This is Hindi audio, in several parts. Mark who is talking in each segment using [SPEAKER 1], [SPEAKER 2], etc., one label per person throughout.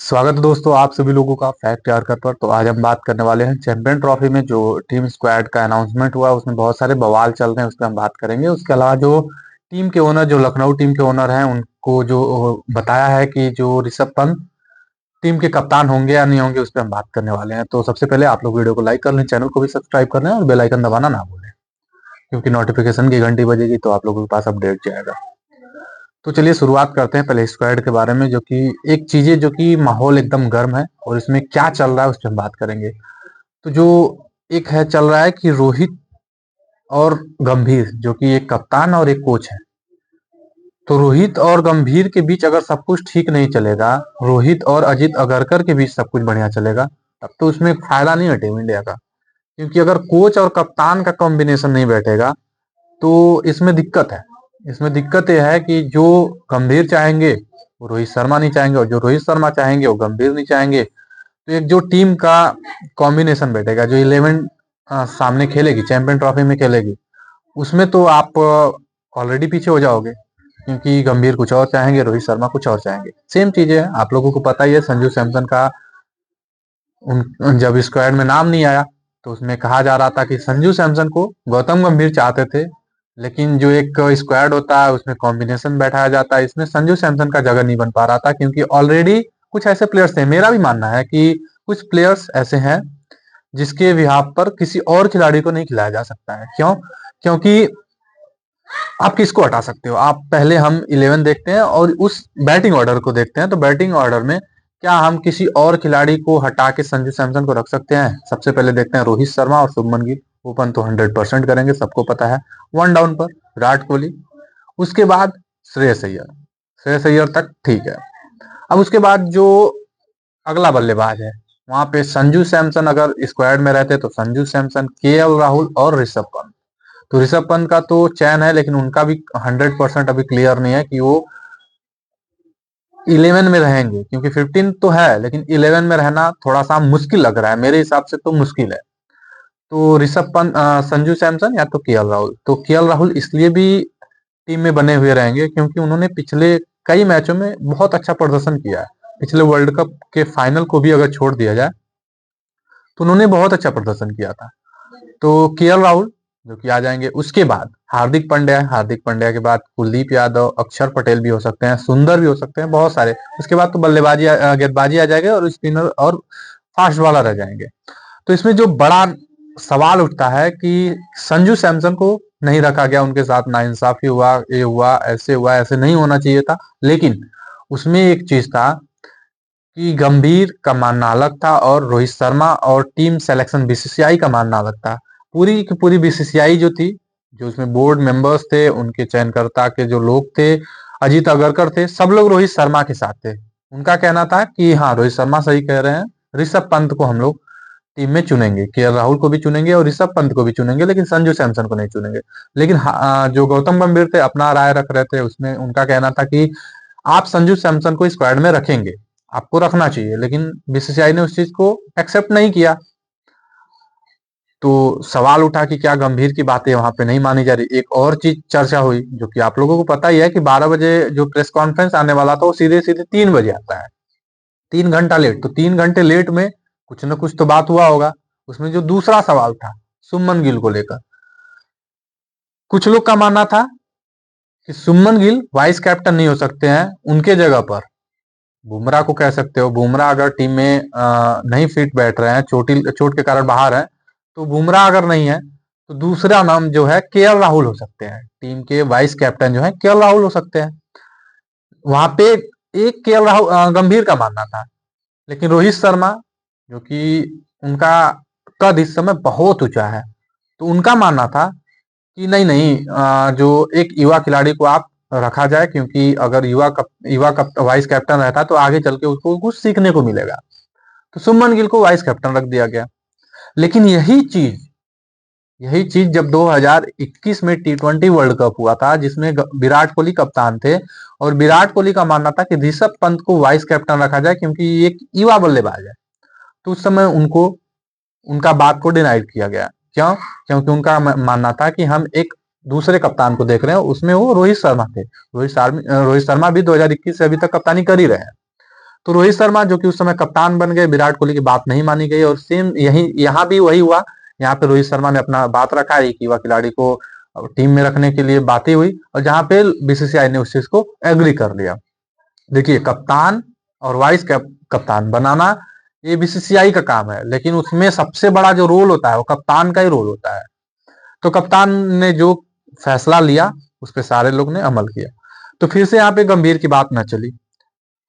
[SPEAKER 1] स्वागत है दोस्तों आप सभी लोगों का फैक्ट यारकर पर। तो आज हम बात करने वाले हैं चैंपियन ट्रॉफी में जो टीम स्क्वाड का अनाउंसमेंट हुआ, उसमें बहुत सारे बवाल चल रहे हैं, उस पर हम बात करेंगे। उसके अलावा जो टीम के ओनर, जो लखनऊ टीम के ओनर हैं, उनको जो बताया है कि जो ऋषभ पंत टीम के कप्तान होंगे या नहीं होंगे, उस पर हम बात करने वाले हैं। तो सबसे पहले आप लोग वीडियो को लाइक कर लें, चैनल को भी सब्सक्राइब कर लें और बेल आइकन दबाना ना भूलें, क्योंकि नोटिफिकेशन की घंटी बजेगी तो आप लोगों के पास अपडेट जाएगा। तो चलिए शुरुआत करते हैं पहले स्क्वाड के बारे में, जो कि एक चीजें जो कि माहौल एकदम गर्म है और इसमें क्या चल रहा है उस पर हम बात करेंगे। तो जो एक है चल रहा है कि रोहित और गंभीर, जो कि एक कप्तान और एक कोच है, तो रोहित और गंभीर के बीच अगर सब कुछ ठीक नहीं चलेगा, रोहित और अजित अगरकर के बीच सब कुछ बढ़िया चलेगा, तब तो उसमें फायदा नहीं है टीम इंडिया का। क्योंकि अगर कोच और कप्तान का कॉम्बिनेशन नहीं बैठेगा तो इसमें दिक्कत है। इसमें दिक्कत यह है कि जो गंभीर चाहेंगे वो रोहित शर्मा नहीं चाहेंगे, और जो रोहित शर्मा चाहेंगे वो गंभीर नहीं चाहेंगे। तो एक जो टीम का कॉम्बिनेशन बैठेगा, जो 11 सामने खेलेगी, चैंपियन ट्रॉफी में खेलेगी, उसमें तो आप ऑलरेडी पीछे हो जाओगे, क्योंकि गंभीर कुछ और चाहेंगे, रोहित शर्मा कुछ और चाहेंगे। सेम चीज है, आप लोगों को पता ही है संजू सैमसन का जब स्क्वाड में नाम नहीं आया तो उसमें कहा जा रहा था कि संजू सैमसन को गौतम गंभीर चाहते थे, लेकिन जो एक स्क्वाड होता है उसमें कॉम्बिनेशन बैठाया जाता है, इसमें संजू सैमसन का जगह नहीं बन पा रहा था, क्योंकि ऑलरेडी कुछ ऐसे प्लेयर्स थे। मेरा भी मानना है कि कुछ प्लेयर्स ऐसे हैं जिसके बिहाफ पर किसी और खिलाड़ी को नहीं खिलाया जा सकता है। क्यों? क्योंकि आप किसको हटा सकते हो? आप पहले हम 11 देखते हैं और उस बैटिंग ऑर्डर को देखते हैं। तो बैटिंग ऑर्डर में क्या हम किसी और खिलाड़ी को हटा के संजू सैमसन को रख सकते हैं? सबसे पहले देखते हैं रोहित शर्मा और शुभमन गिल। ओपन तो 100% करेंगे, सबको पता है। वन डाउन पर विराट कोहली, उसके बाद श्रेयस अय्यर। श्रेयस अय्यर तक ठीक है। अब उसके बाद जो अगला बल्लेबाज है, वहां पे संजू सैमसन अगर स्क्वाड में रहते तो संजू सैमसन, केएल राहुल और ऋषभ पंत। तो ऋषभ पंत का तो चयन है, लेकिन उनका भी 100% अभी क्लियर नहीं है कि वो 11 में रहेंगे, क्योंकि 15 तो है, लेकिन 11 में रहना थोड़ा सा मुश्किल लग रहा है, मेरे हिसाब से तो मुश्किल है। तो ऋषभ पंत, संजू सैमसन या तो केएल राहुल। तो केएल राहुल इसलिए भी टीम में बने हुए रहेंगे क्योंकि उन्होंने पिछले कई मैचों में बहुत अच्छा प्रदर्शन किया है। पिछले वर्ल्ड कप के फाइनल को भी अगर छोड़ दिया जाए तो उन्होंने बहुत अच्छा प्रदर्शन किया था। तो केएल राहुल जो कि आ जाएंगे। उसके बाद हार्दिक पांड्या है। हार्दिक पांड्या के बाद कुलदीप यादव, अक्षर पटेल भी हो सकते हैं, सुंदर भी हो सकते हैं, बहुत सारे। उसके बाद तो बल्लेबाजी, गेंदबाजी आ जाएगा और स्पिनर और फास्ट बॉलर रह जाएंगे। तो इसमें जो बड़ा सवाल उठता है कि संजू सैमसन को नहीं रखा गया, उनके साथ नाइंसाफी हुआ, ये हुआ, ऐसे हुआ, ऐसे नहीं होना चाहिए था। लेकिन उसमें एक चीज था कि गंभीर का मानना अलग था और रोहित शर्मा और टीम सिलेक्शन बीसीसीआई का मानना अलग था। पूरी की पूरी बीसीसीआई जो थी, जो उसमें बोर्ड मेंबर्स थे, उनके चयनकर्ता के जो लोग थे, अजीत अगरकर थे, सब लोग रोहित शर्मा के साथ थे। उनका कहना था कि हाँ, रोहित शर्मा सही कह रहे हैं, ऋषभ पंत को हम लोग टीम में चुनेंगे, केएल राहुल को भी चुनेंगे और ऋषभ पंत को भी चुनेंगे, लेकिन संजू सैमसन को नहीं चुनेंगे। लेकिन जो गौतम गंभीर थे अपना राय रख रहे थे, उसमें उनका कहना था कि आप संजू सैमसन को स्क्वाड में रखेंगे, आपको रखना चाहिए, लेकिन बीसीसीआई ने उस चीज को एक्सेप्ट नहीं किया। तो सवाल उठा कि क्या गंभीर की बातें वहां पे नहीं मानी जा रही। एक और चीज चर्चा हुई, जो कि आप लोगों को पता ही है, कि 12 बजे जो प्रेस कॉन्फ्रेंस आने वाला था वो सीधे सीधे 3 बजे आता है, 3 घंटा लेट। तो 3 घंटे लेट में कुछ ना कुछ तो बात हुआ होगा। उसमें जो दूसरा सवाल था सुमन गिल को लेकर, कुछ लोग का मानना था कि सुमन गिल वाइस कैप्टन नहीं हो सकते हैं, उनके जगह पर बुमराह को कह सकते हो। बुमराह अगर टीम में नहीं फिट बैठ रहे हैं, चोट के कारण बाहर है, तो बुमराह अगर नहीं है तो दूसरा नाम जो है केएल राहुल हो सकते हैं। टीम के वाइस कैप्टन जो है केएल राहुल हो सकते हैं। वहां पे एक केएल राहुल गंभीर का मानना था, लेकिन रोहित शर्मा, जो कि उनका कद इस समय बहुत ऊंचा है, तो उनका मानना था कि नहीं नहीं, जो एक युवा खिलाड़ी को आप रखा जाए, क्योंकि अगर युवा वाइस कैप्टन रहता तो आगे चल के उसको कुछ सीखने को मिलेगा। तो सुमन गिल को वाइस कैप्टन रख दिया गया। लेकिन यही चीज जब 2021 में T20 वर्ल्ड कप हुआ था, जिसमें विराट कोहली कप्तान थे, और विराट कोहली का मानना था कि ऋषभ पंत को वाइस कैप्टन रखा जाए क्योंकि ये एक युवा बल्लेबाज है, तो उस समय उनको उनका बात को डिनाइड किया गया। क्यों? क्योंकि उनका मानना था कि हम एक दूसरे कप्तान को देख रहे हैं, उसमें वो रोहित शर्मा थे। रोहित शर्मा भी 2021 से अभी तक कप्तानी कर ही रहे हैं। तो रोहित शर्मा जो कि उस समय कप्तान बन गए, विराट कोहली की बात नहीं मानी गई और सेम यही यहाँ भी वही हुआ। यहाँ पे रोहित शर्मा ने अपना बात रखा, एक युवा खिलाड़ी को टीम में रखने के लिए बातें हुई और जहां पे बीसीसीआई ने उस चीज को एग्री कर लिया। देखिए, कप्तान और वाइस कप्तान बनाना ये बीसीसीआई का काम है, लेकिन उसमें सबसे बड़ा जो रोल होता है वो कप्तान का ही रोल होता है। तो कप्तान ने जो फैसला लिया उस पर सारे लोग ने अमल किया। तो फिर से यहाँ पे गंभीर की बात न चली।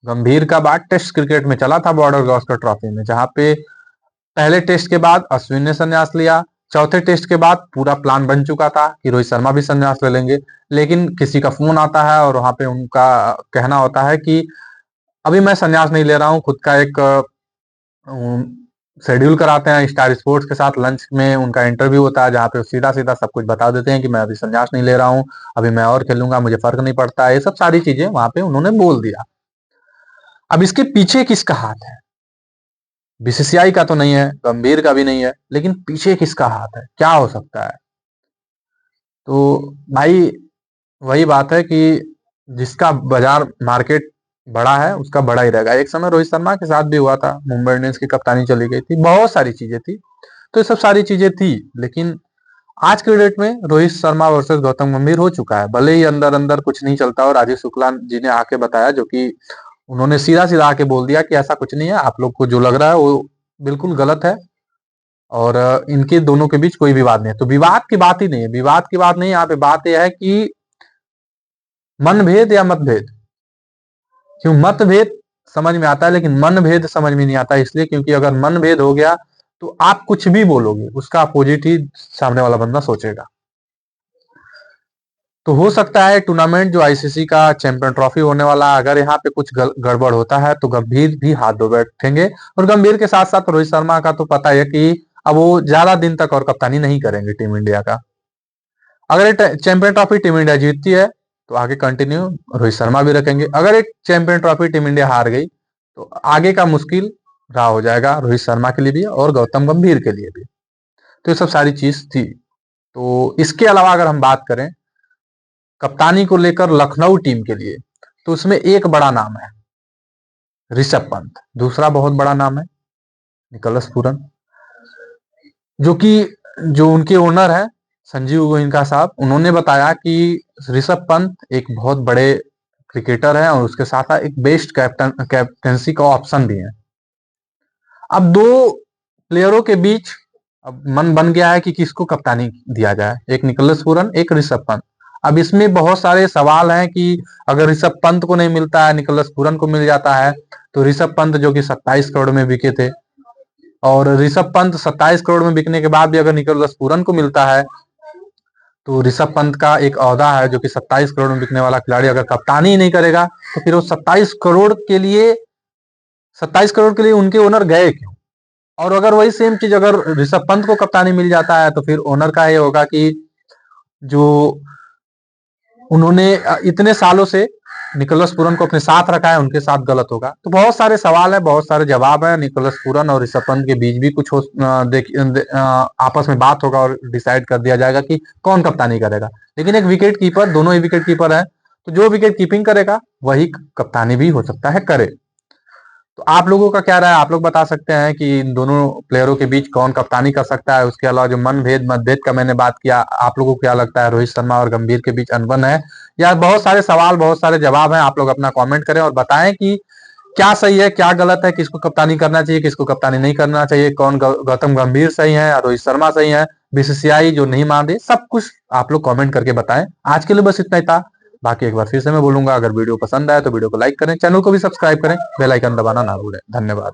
[SPEAKER 1] गंभीर का बात टेस्ट क्रिकेट में चला था, बॉर्डर गावस्कर ट्रॉफी में, जहां पे पहले टेस्ट के बाद अश्विन ने संन्यास लिया, चौथे टेस्ट के बाद पूरा प्लान बन चुका था कि रोहित शर्मा भी संन्यास ले लेंगे, लेकिन किसी का फोन आता है और वहां पे उनका कहना होता है कि अभी मैं संन्यास नहीं ले रहा हूँ, खुद का एक शेड्यूल कराते हैं स्टार स्पोर्ट्स के साथ, लंच में उनका इंटरव्यू होता है जहाँ पे सीधा सीधा सब कुछ बता देते हैं कि मैं अभी संन्यास नहीं ले रहा हूँ, अभी मैं और खेलूंगा, मुझे फर्क नहीं पड़ता है, ये सब सारी चीजें वहां पे उन्होंने बोल दिया। अब इसके पीछे किसका हाथ है? बीसीसीआई का तो नहीं है, गंभीर का भी नहीं है, लेकिन पीछे किसका हाथ है, क्या हो सकता है? तो भाई वही बात है कि जिसका बाजार मार्केट बड़ा है उसका बड़ा ही रहेगा। एक समय रोहित शर्मा के साथ भी हुआ था, मुंबई इंडियंस की कप्तानी चली गई थी, बहुत सारी चीजें थी, तो ये सब सारी चीजें थी, लेकिन आज के डेट में रोहित शर्मा वर्सेस गौतम गंभीर हो चुका है। भले ही अंदर अंदर कुछ नहीं चलता और राजीव शुक्ला जी ने आके बताया, जो कि उन्होंने सीधा सीधा आके बोल दिया कि ऐसा कुछ नहीं है, आप लोग को जो लग रहा है वो बिल्कुल गलत है और इनके दोनों के बीच कोई विवाद नहीं है। तो विवाद की बात ही नहीं है, विवाद की बात नहीं, यहाँ पे बात यह है कि मनभेद या मतभेद। क्यों? मतभेद समझ में आता है लेकिन मनभेद समझ में नहीं आता, इसलिए क्योंकि अगर मनभेद हो गया तो आप कुछ भी बोलोगे उसका अपोजिट ही सामने वाला बंदा सोचेगा। तो हो सकता है टूर्नामेंट जो आईसीसी का चैंपियन ट्रॉफी होने वाला, अगर यहाँ पे कुछ गड़बड़ होता है तो गंभीर भी हाथ धो बैठेंगे। और गंभीर के साथ साथ रोहित शर्मा का तो पता है कि अब वो ज्यादा दिन तक और कप्तानी नहीं करेंगे टीम इंडिया का। अगर एक चैंपियन ट्रॉफी टीम इंडिया जीतती है तो आगे कंटिन्यू रोहित शर्मा भी रखेंगे। अगर एक चैंपियन ट्रॉफी टीम इंडिया हार गई तो आगे का मुश्किल रहा हो जाएगा रोहित शर्मा के लिए भी और गौतम गंभीर के लिए भी। तो ये सब सारी चीज थी। तो इसके अलावा अगर हम बात करें कप्तानी को लेकर लखनऊ टीम के लिए, तो उसमें एक बड़ा नाम है ऋषभ पंत, दूसरा बहुत बड़ा नाम है निकोलस पूरन, जो उनके ओनर है संजीव गोयनका साहब, उन्होंने बताया कि ऋषभ पंत एक बहुत बड़े क्रिकेटर है और उसके साथ साथ एक बेस्ट कैप्टनसी का ऑप्शन भी है। अब दो प्लेयरों के बीच अब मन बन गया है कि किसको कप्तानी दिया जाए, एक निकोलस पूरन, एक ऋषभ पंत। अब इसमें बहुत सारे सवाल हैं कि अगर ऋषभ पंत को नहीं मिलता है, निकोलस पूरन को मिल जाता है, तो ऋषभ पंत जो कि 27 करोड़ में बिके थे, और ऋषभ पंत 27 करोड़ में बिकने के बाद भी अगर निकोलस पूरन को मिलता है तो ऋषभ पंत का एक ओहदा है जो कि 27 करोड़ में बिकने वाला खिलाड़ी अगर कप्तानी ही नहीं करेगा तो फिर वो 27 करोड़ के लिए उनके ओनर गए क्यों? और अगर वही सेम चीज अगर ऋषभ पंत को कप्तानी मिल जाता है तो फिर ओनर का ये होगा कि जो उन्होंने इतने सालों से निकोलस पूरन को अपने साथ रखा है उनके साथ गलत होगा। तो बहुत सारे सवाल है, बहुत सारे जवाब है। निकोलस पूरन और ऋषभ पंत के बीच भी कुछ आपस में बात होगा और डिसाइड कर दिया जाएगा कि कौन कप्तानी करेगा। लेकिन एक विकेट कीपर, दोनों ही विकेट कीपर है, तो जो विकेट कीपिंग करेगा वही कप्तानी भी हो सकता है करे। तो आप लोगों का क्या राय है? आप लोग बता सकते हैं कि इन दोनों प्लेयरों के बीच कौन कप्तानी कर सकता है। उसके अलावा जो मनभेद मतभेद का मैंने बात किया, आप लोगों को क्या लगता है रोहित शर्मा और गंभीर के बीच अनबन है या बहुत सारे सवाल बहुत सारे जवाब हैं? आप लोग अपना कमेंट करें और बताएं कि क्या सही है क्या गलत है, किसको कप्तानी करना चाहिए किसको कप्तानी नहीं करना चाहिए, कौन गौतम गंभीर सही है या रोहित शर्मा सही है, बीसीसीआई जो नहीं मान रही, सब कुछ आप लोग कमेंट करके बताएं। आज के लिए बस इतना ही था। बाकी एक बार फिर से मैं बोलूंगा, अगर वीडियो पसंद आए तो वीडियो को लाइक करें, चैनल को भी सब्सक्राइब करें, बेल आइकन दबाना ना भूलें। धन्यवाद।